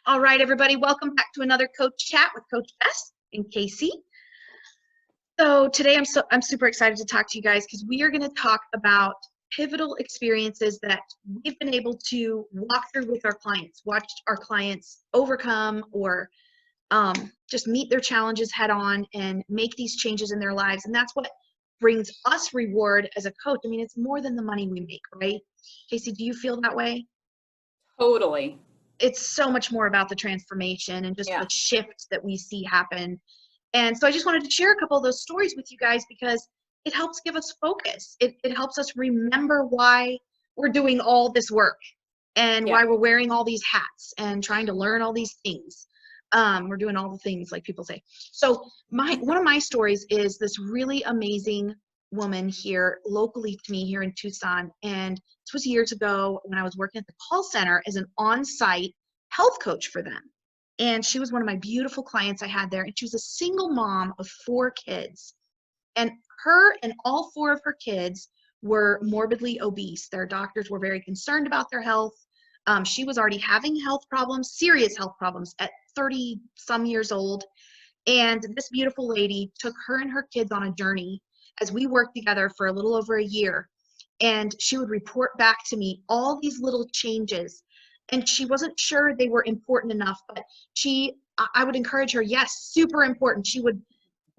All right, everybody, welcome back to another Coach Chat with Coach Bess and Casey. So today I'm super excited to talk to you guys because we are going to talk about pivotal experiences that we've been able to walk through with our clients, watch our clients overcome or just meet their challenges head on and make these changes in their lives. And that's what brings us reward as a coach. I mean, it's more than the money we make, right? Casey, do you feel that way? Totally. It's so much more about the transformation and just Yeah. the shift that we see happen. And so I just wanted to share a couple of those stories with you guys because it helps give us focus. It helps us remember why we're doing all this work and Yeah. why we're wearing all these hats and trying to learn all these things. We're doing all the things, like people say. So one of my stories is this really amazing woman here locally to me here in Tucson. And this was years ago when I was working at the call center as an on-site health coach for them. And she was one of my beautiful clients I had there. And she was a single mom of 4 kids. And her and all 4 of her kids were morbidly obese. Their doctors were very concerned about their health. She was already having health problems, serious health problems at 30 some years old. And this beautiful lady took her and her kids on a journey as we worked together for a little over a year. And she would report back to me all these little changes. And she wasn't sure they were important enough, but I would encourage her, yes, super important. She would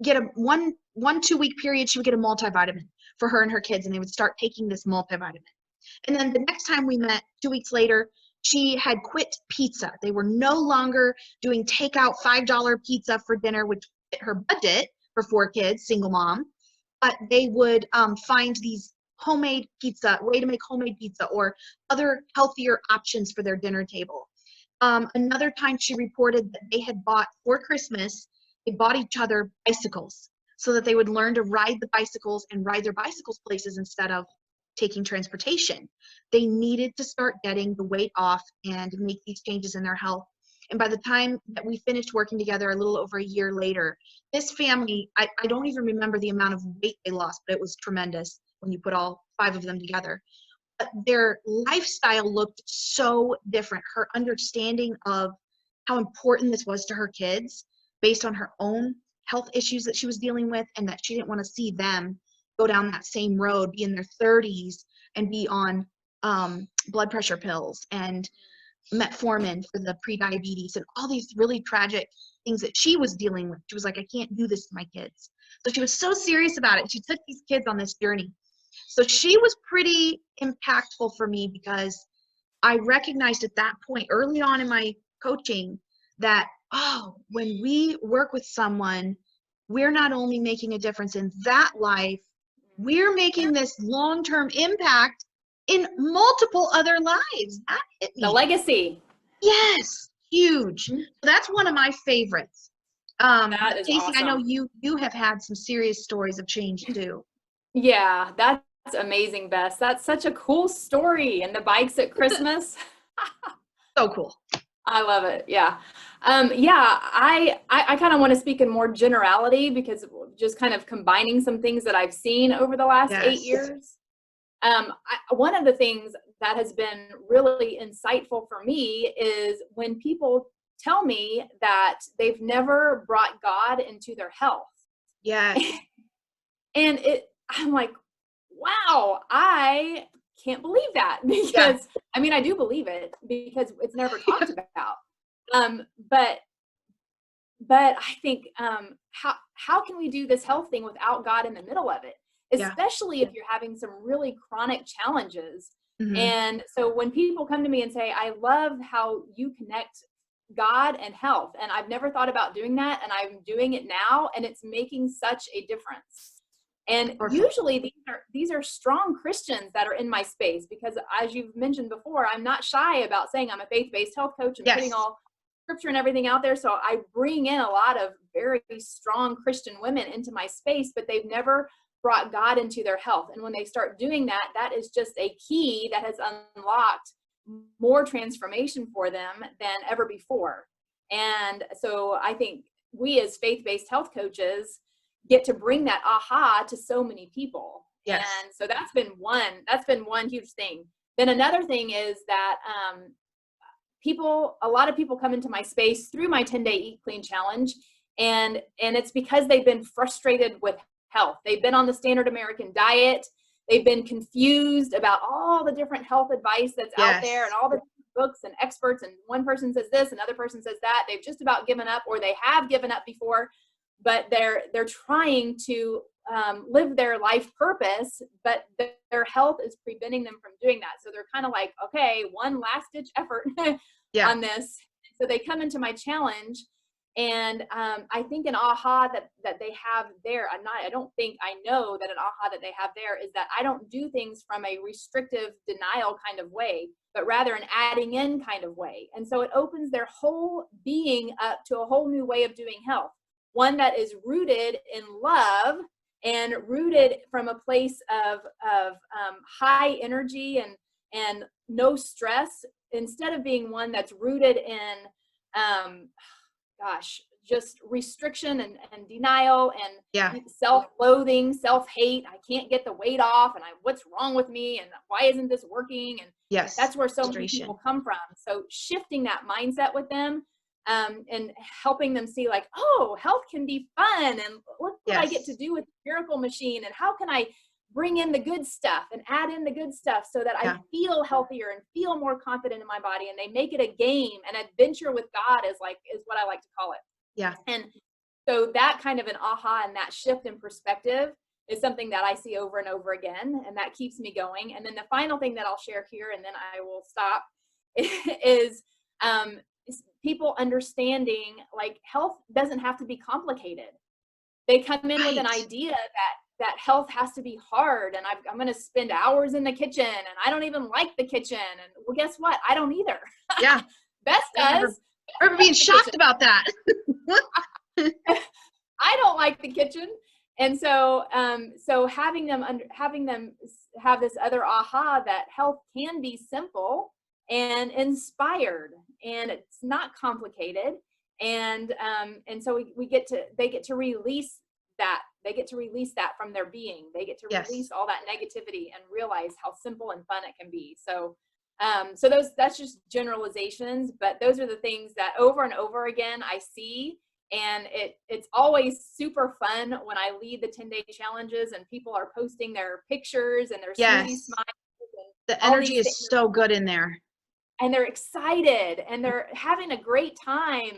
get a one 2-week period, she would get a multivitamin for her and her kids, and they would start taking this multivitamin. And then the next time we met 2 weeks later, she had quit pizza. They were no longer doing takeout $5 pizza for dinner, which fit her budget for 4 kids, single mom. But they would find these way to make homemade pizza or other healthier options for their dinner table. Another time she reported that they had bought for Christmas, they bought each other bicycles so that they would learn to ride the bicycles and ride their bicycles places instead of taking transportation. They needed to start getting the weight off and make these changes in their health. And by the time that we finished working together a little over a year later, this family, I don't even remember the amount of weight they lost, but it was tremendous when you put all 5 of them together. But their lifestyle looked so different. Her understanding of how important this was to her kids based on her own health issues that she was dealing with, and that she didn't want to see them go down that same road, be in their 30s and be on blood pressure pills and metformin for the prediabetes and all these really tragic things that she was dealing with. She was like, I can't do this to my kids. So she was so serious about it. She took these kids on this journey. So she was pretty impactful for me because I recognized at that point early on in my coaching that, when we work with someone, we're not only making a difference in that life, we're making this long-term impact in multiple other lives. That hit me. The legacy. Yes, huge. So that's one of my favorites. That is Casey, awesome. I know you have had some serious stories of change too. Yeah, that's amazing, Bess. That's such a cool story. And the bikes at Christmas. So cool. I love it. Yeah. I kind of want to speak in more generality because just kind of combining some things that I've seen over the last 8 years. One of the things that has been really insightful for me is when people tell me that they've never brought God into their health. Yes. And I'm like, wow, I can't believe that because I mean, I do believe it because it's never talked about. But I think, how can we do this health thing without God in the middle of it? Especially if you're having some really chronic challenges. Mm-hmm. And so when people come to me and say, I love how you connect God and health, and I've never thought about doing that, and I'm doing it now, and it's making such a difference. And usually these are strong Christians that are in my space because, as you've mentioned before, I'm not shy about saying I'm a faith-based health coach and putting all scripture and everything out there. So I bring in a lot of very strong Christian women into my space, but they've never brought God into their health. And when they start doing that, that is just a key that has unlocked more transformation for them than ever before. And so I think we as faith-based health coaches get to bring that aha to so many people. Yes. And so that's been one huge thing. Then another thing is that a lot of people come into my space through my 10-day Eat Clean challenge. And it's because they've been frustrated with health. They've been on the standard American diet. They've been confused about all the different health advice that's out there and all the books and experts. And one person says this, another person says that. They've just about given up, or they have given up before, but they're trying to live their life purpose, but their health is preventing them from doing that. So they're kind of like, okay, one last ditch effort on this. So they come into my challenge. And I think an aha that they have there, I know that an aha that they have there is that I don't do things from a restrictive denial kind of way, but rather an adding in kind of way. And so it opens their whole being up to a whole new way of doing health, one that is rooted in love and rooted from a place of high energy and no stress, instead of being one that's rooted in just restriction and denial and self-loathing, self-hate. I can't get the weight off, and what's wrong with me, and why isn't this working? And that's where so many people come from. So shifting that mindset with them, and helping them see like, oh, health can be fun, and look what I get to do with the Miracle Machine, and how can I bring in the good stuff and add in the good stuff so that I feel healthier and feel more confident in my body. And they make it a game, an adventure with God is what I like to call it. Yeah. And so that kind of an aha and that shift in perspective is something that I see over and over again, and that keeps me going. And then the final thing that I'll share here, and then I will stop, is people understanding like health doesn't have to be complicated. They come in with an idea that health has to be hard, and I'm going to spend hours in the kitchen, and I don't even like the kitchen. And well, guess what? I don't either. Yeah. Bess does. I remember being shocked about that. I don't like the kitchen. And so, having them have this other aha that health can be simple and inspired, and it's not complicated. And so they get to release that. They get to release that from their being. They get to release all that negativity and realize how simple and fun it can be. So, that's just generalizations, but those are the things that over and over again I see. And it's always super fun when I lead the 10-day challenges and people are posting their pictures and their smoothie smiles. The energy is so good in there. And they're excited and they're having a great time.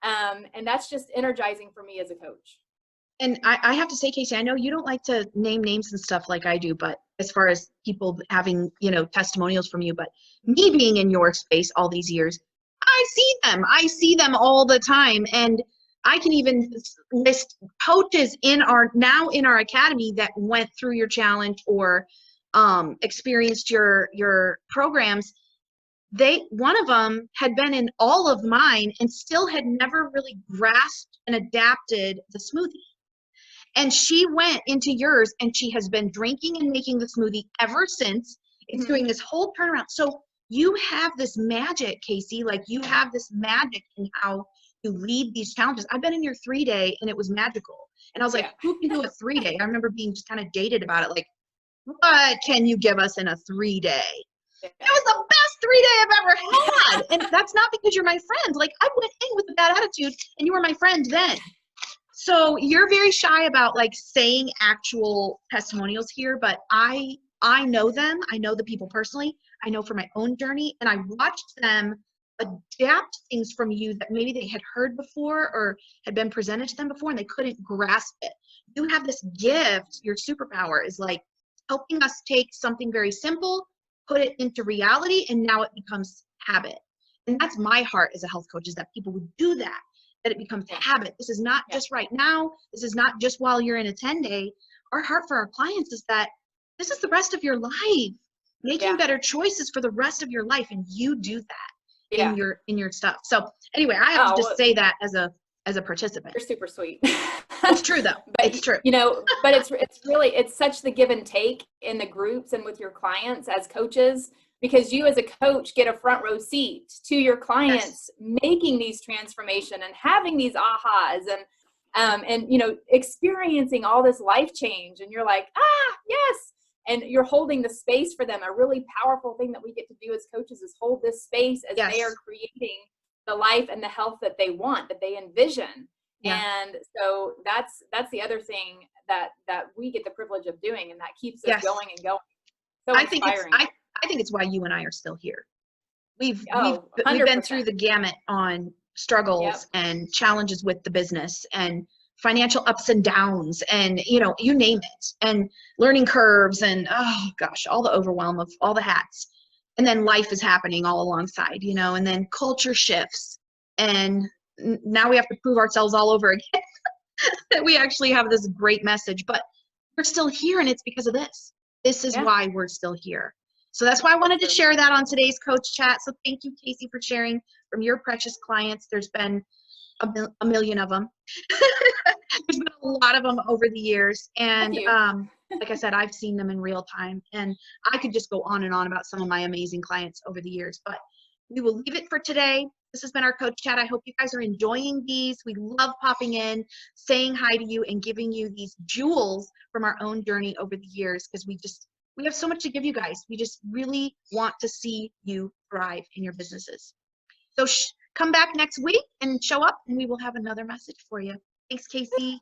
And that's just energizing for me as a coach. And I have to say, Casey, I know you don't like to name names and stuff like I do, but as far as people having, testimonials from you, but me being in your space all these years, I see them all the time. And I can even list coaches in our academy that went through your challenge or experienced your programs. One of them had been in all of mine and still had never really grasped and adapted the smoothie. And she went into yours and she has been drinking and making the smoothie ever since. It's doing this whole turnaround. So you have this magic, Casey, like you have this magic in how you lead these challenges. I've been in your 3-day and it was magical. And I was like, who can do a 3-day? I remember being just kind of dated about it. Like, what can you give us in a 3-day? It was the best 3-day I've ever had. And that's not because you're my friend. Like, I went in with a bad attitude and you were my friend then. So you're very shy about like saying actual testimonials here, but I know them. I know the people personally. I know from my own journey, and I watched them adapt things from you that maybe they had heard before or had been presented to them before and they couldn't grasp it. You have this gift. Your superpower is like helping us take something very simple, put it into reality, and now it becomes habit. And that's my heart as a health coach, is that people would do that it becomes a habit. This is not just right now. This is not just while you're in a 10-day. Our heart for our clients is that this is the rest of your life, making better choices for the rest of your life. And you do that in your stuff. So anyway, I have to just say that as a participant. You're super sweet. It's true though. But it's true. But it's such the give and take in the groups and with your clients as coaches, because you as a coach get a front row seat to your clients making these transformation and having these ahas and experiencing all this life change. And you're like, yes. and you're holding the space for them. A really powerful thing that we get to do as coaches is hold this space as they are creating the life and the health that they want, that they envision. Yeah. And so that's the other thing that we get the privilege of doing, and that keeps us going and going. So inspiring. I think it's why you and I are still here. We've 100%. been through the gamut on struggles and challenges with the business and financial ups and downs and, you know, you name it, and learning curves and, oh gosh, all the overwhelm of all the hats. And then life is happening all alongside, you know, and then culture shifts, and now we have to prove ourselves all over again that we actually have this great message, but we're still here, and it's because of this. This is why we're still here. So that's why I wanted to share that on today's Coach Chat. So thank you, Casey, for sharing from your precious clients. There's been a million of them. There's been a lot of them over the years. And like I said, I've seen them in real time. And I could just go on and on about some of my amazing clients over the years. But we will leave it for today. This has been our Coach Chat. I hope you guys are enjoying these. We love popping in, saying hi to you, and giving you these jewels from our own journey over the years, because we have so much to give you guys. We just really want to see you thrive in your businesses. So come back next week and show up, and we will have another message for you. Thanks, Casey.